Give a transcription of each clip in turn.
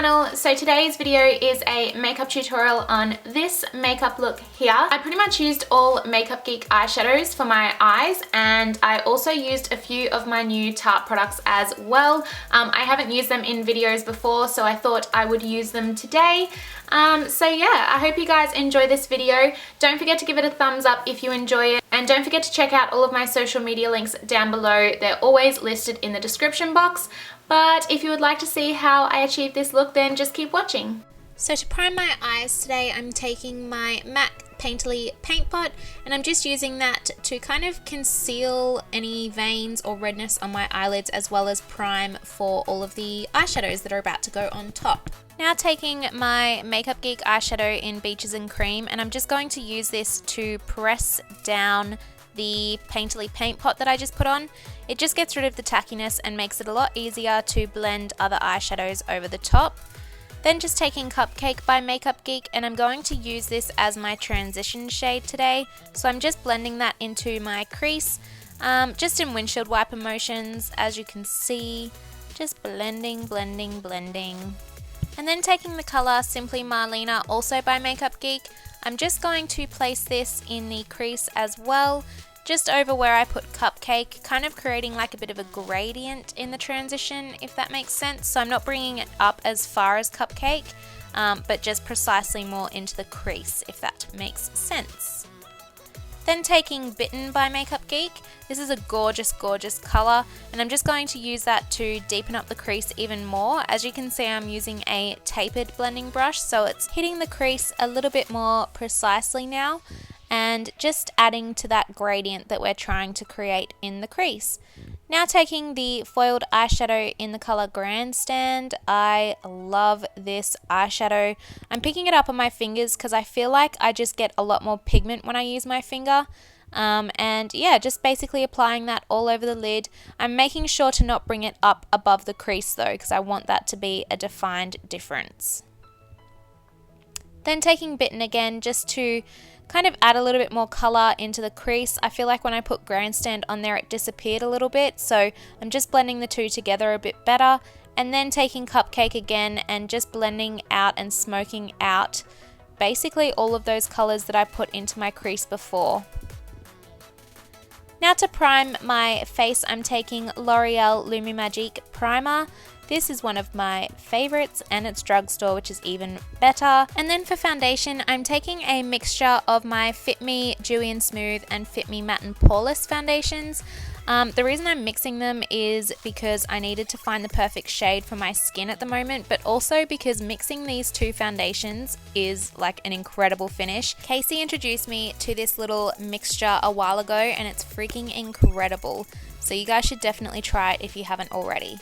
channel. So today's video is a makeup tutorial on this makeup look here. I pretty much used all Makeup Geek eyeshadows for my eyes, and I also used a few of my new Tarte products as well. I haven't used them in videos before, so I thought I would use them today. So yeah, I hope you guys enjoy this video. Don't forget to give it a thumbs up if you enjoy it, and don't forget to check out all of my social media links down below. They're always listed in the description box. But if you would like to see how I achieved this look, then just keep watching. So to prime my eyes today, I'm taking my MAC Painterly paint pot, and I'm just using that to kind of conceal any veins or redness on my eyelids, as well as prime for all of the eyeshadows that are about to go on top. Now taking my Makeup Geek eyeshadow in Beaches and Cream, and I'm just going to use this to press down the Painterly paint pot that I just put on. It just gets rid of the tackiness and makes it a lot easier to blend other eyeshadows over the top. Then just taking Cupcake by Makeup Geek, and I'm going to use this as my transition shade today. So I'm just blending that into my crease, just in windshield wiper motions, as you can see. Just blending, blending, blending. And then taking the colour Simply Marlene, also by Makeup Geek, I'm just going to place this in the crease as well, just over where I put Cupcake, kind of creating like a bit of a gradient in the transition, if that makes sense. So I'm not bringing it up as far as Cupcake, but just precisely more into the crease, if that makes sense. Then taking Bitten by Makeup Geek, this is a gorgeous, gorgeous colour, and I'm just going to use that to deepen up the crease even more. As you can see, I'm using a tapered blending brush, so it's hitting the crease a little bit more precisely now, and just adding to that gradient that we're trying to create in the crease. Now taking the foiled eyeshadow in the colour Grandstand. I love this eyeshadow. I'm picking it up on my fingers because I feel like I just get a lot more pigment when I use my finger. And yeah, just basically applying that all over the lid. I'm making sure to not bring it up above the crease though, because I want that to be a defined difference. Then taking Bitten again, just to kind of add a little bit more colour into the crease. I feel like when I put Grandstand on there, it disappeared a little bit, so I'm just blending the two together a bit better. And then taking Cupcake again and just blending out and smoking out basically all of those colours that I put into my crease before. Now to prime my face, I'm taking L'Oreal Lumi Magique Primer. This is one of my favourites, and it's drugstore, which is even better. And then for foundation, I'm taking a mixture of my Fit Me Dewy and Smooth and Fit Me Matte and Poreless foundations. The reason I'm mixing them is because I needed to find the perfect shade for my skin at the moment, but also because mixing these two foundations is like an incredible finish. Casey introduced me to this little mixture a while ago, and it's freaking incredible. So you guys should definitely try it if you haven't already.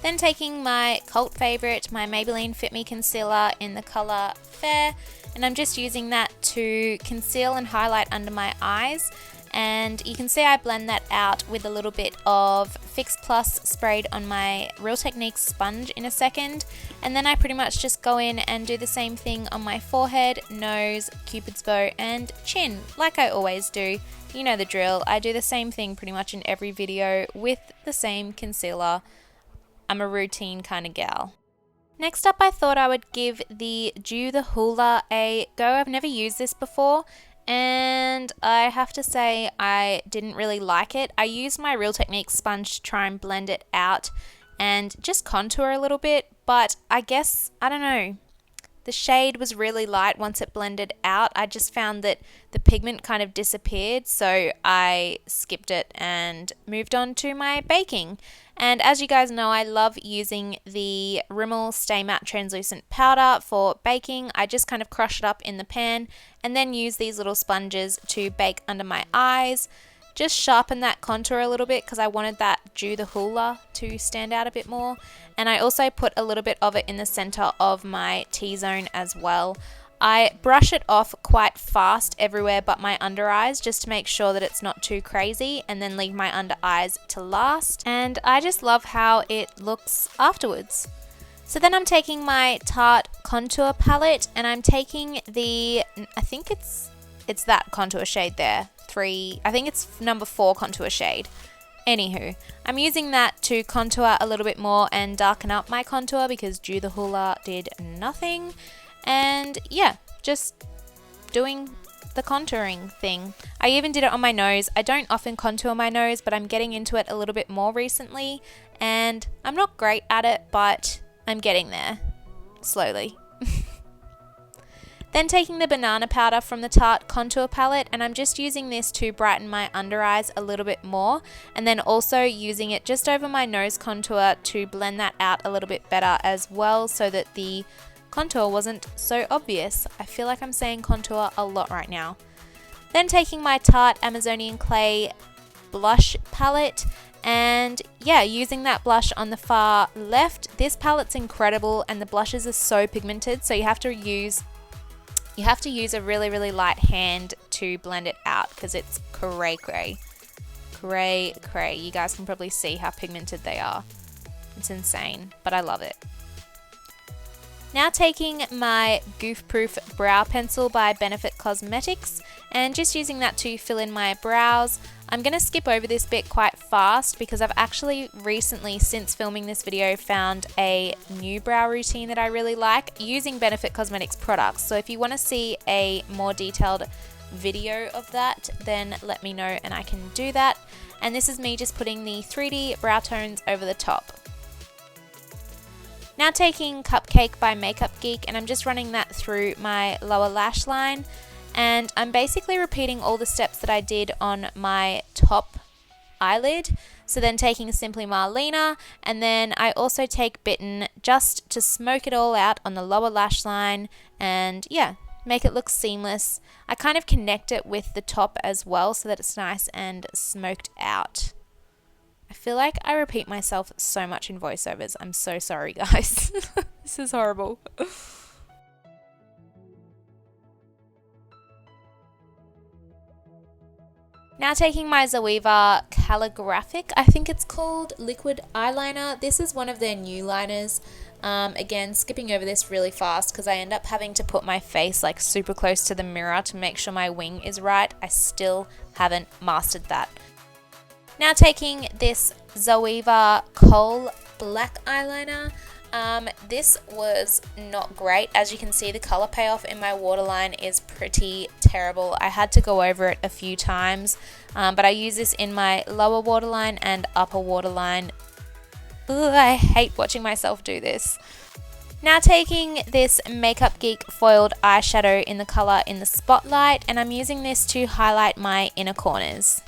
Then taking my cult favourite, my Maybelline Fit Me Concealer in the colour Fair, and I'm just using that to conceal and highlight under my eyes. And you can see I blend that out with a little bit of Fix Plus sprayed on my Real Techniques sponge in a second. And then I pretty much just go in and do the same thing on my forehead, nose, cupid's bow and chin, like I always do. You know the drill, I do the same thing pretty much in every video with the same concealer. I'm a routine kind of gal. Next up, I thought I would give the Dewy the Hoola a go. I've never used this before, and I have to say I didn't really like it. I used my Real Techniques sponge to try and blend it out and just contour a little bit, but I guess, I don't know, the shade was really light once it blended out. I just found that the pigment kind of disappeared, so I skipped it and moved on to my baking. And as you guys know, I love using the Rimmel Stay Matte Translucent Powder for baking. I just kind of crush it up in the pan and then use these little sponges to bake under my eyes. Just sharpen that contour a little bit because I wanted that Dewy the Hoola to stand out a bit more. And I also put a little bit of it in the center of my T-zone as well. I brush it off quite fast everywhere but my under eyes, just to make sure that it's not too crazy, and then leave my under eyes to last. And I just love how it looks afterwards. So then I'm taking my Tarte contour palette, and I'm taking the, I think it's that contour shade there, I think it's number 4 contour shade. Anywho, I'm using that to contour a little bit more and darken up my contour because Dew the Hoola did nothing. And yeah, just doing the contouring thing. I even did it on my nose. I don't often contour my nose, but I'm getting into it a little bit more recently. And I'm not great at it, but I'm getting there. Slowly. Then taking the banana powder from the Tarte contour palette, and I'm just using this to brighten my under eyes a little bit more, and then also using it just over my nose contour to blend that out a little bit better as well, so that the contour wasn't so obvious. I feel like I'm saying contour a lot right now. Then taking my Tarte Amazonian Clay blush palette, and yeah, using that blush on the far left. This palette's incredible and the blushes are so pigmented, so you have to use a really light hand to blend it out because it's cray. You guys can probably see how pigmented they are. It's insane, but I love it. Now taking my Goof Proof Brow Pencil by Benefit Cosmetics and just using that to fill in my brows. I'm going to skip over this bit quite fast because I've actually recently, since filming this video, found a new brow routine that I really like using Benefit Cosmetics products. So if you want to see a more detailed video of that, then let me know and I can do that. And this is me just putting the 3D brow tones over the top. Now taking Cupcake by Makeup Geek, and I'm just running that through my lower lash line. And I'm basically repeating all the steps that I did on my top eyelid. So then taking Simply Marlene, and then I also take Bitten just to smoke it all out on the lower lash line and yeah, make it look seamless. I kind of connect it with the top as well so that it's nice and smoked out. I feel like I repeat myself so much in voiceovers. I'm so sorry, guys. This is horrible. Now taking my Zoeva Calligraphic, I think it's called, liquid eyeliner. This is one of their new liners. Again, skipping over this really fast because I end up having to put my face like super close to the mirror to make sure my wing is right. I still haven't mastered that. Now taking this Zoeva Kohl black eyeliner. This was not great. As you can see, the color payoff in my waterline is pretty terrible. I had to go over it a few times, but I use this in my lower waterline and upper waterline. Ugh, I hate watching myself do this. Now taking this Makeup Geek foiled eyeshadow in the color In the Spotlight, and I'm using this to highlight my inner corners.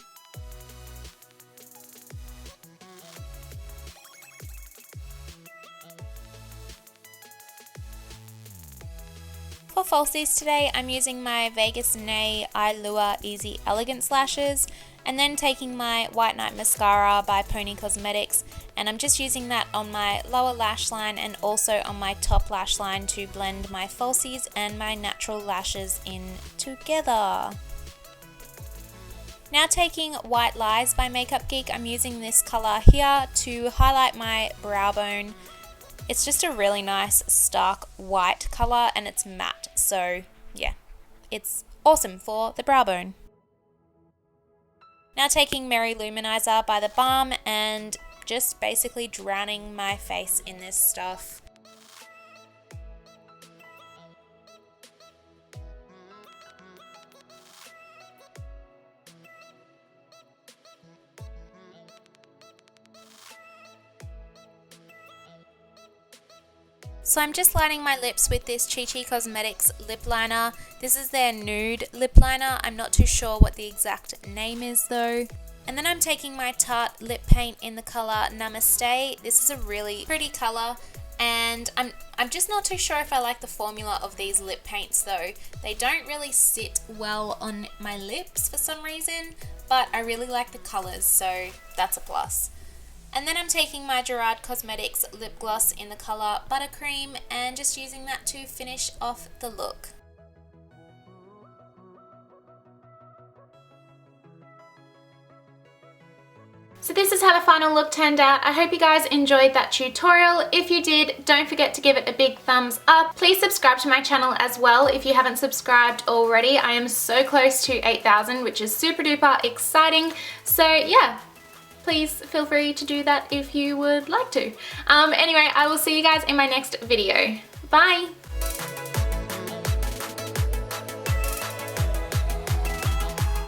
For falsies today, I'm using my Vegas Nay Eyelure Easy Elegance lashes, and then taking my White Night Mascara by PONi Cosmetics, and I'm just using that on my lower lash line and also on my top lash line to blend my falsies and my natural lashes in together. Now taking White Lies by Makeup Geek, I'm using this color here to highlight my brow bone. It's just a really nice stark white color and it's matte, so yeah, it's awesome for the brow bone. Now taking Merry Loumanizer by the Balm and just basically drowning my face in this stuff. So I'm just lining my lips with this Chi Chi Cosmetics lip liner. This is their Nude lip liner. I'm not too sure what the exact name is though. And then I'm taking my Tarte lip paint in the color Namaste. This is a really pretty color, and I'm just not too sure if I like the formula of these lip paints though. They don't really sit well on my lips for some reason, but I really like the colors, so that's a plus. And then I'm taking my Gerard Cosmetics lip gloss in the color Buttercream and just using that to finish off the look. So this is how the final look turned out. I hope you guys enjoyed that tutorial. If you did, don't forget to give it a big thumbs up. Please subscribe to my channel as well if you haven't subscribed already. I am so close to 8,000, which is super duper exciting. So yeah. please feel free to do that if you would like to. Anyway, I will see you guys in my next video. Bye!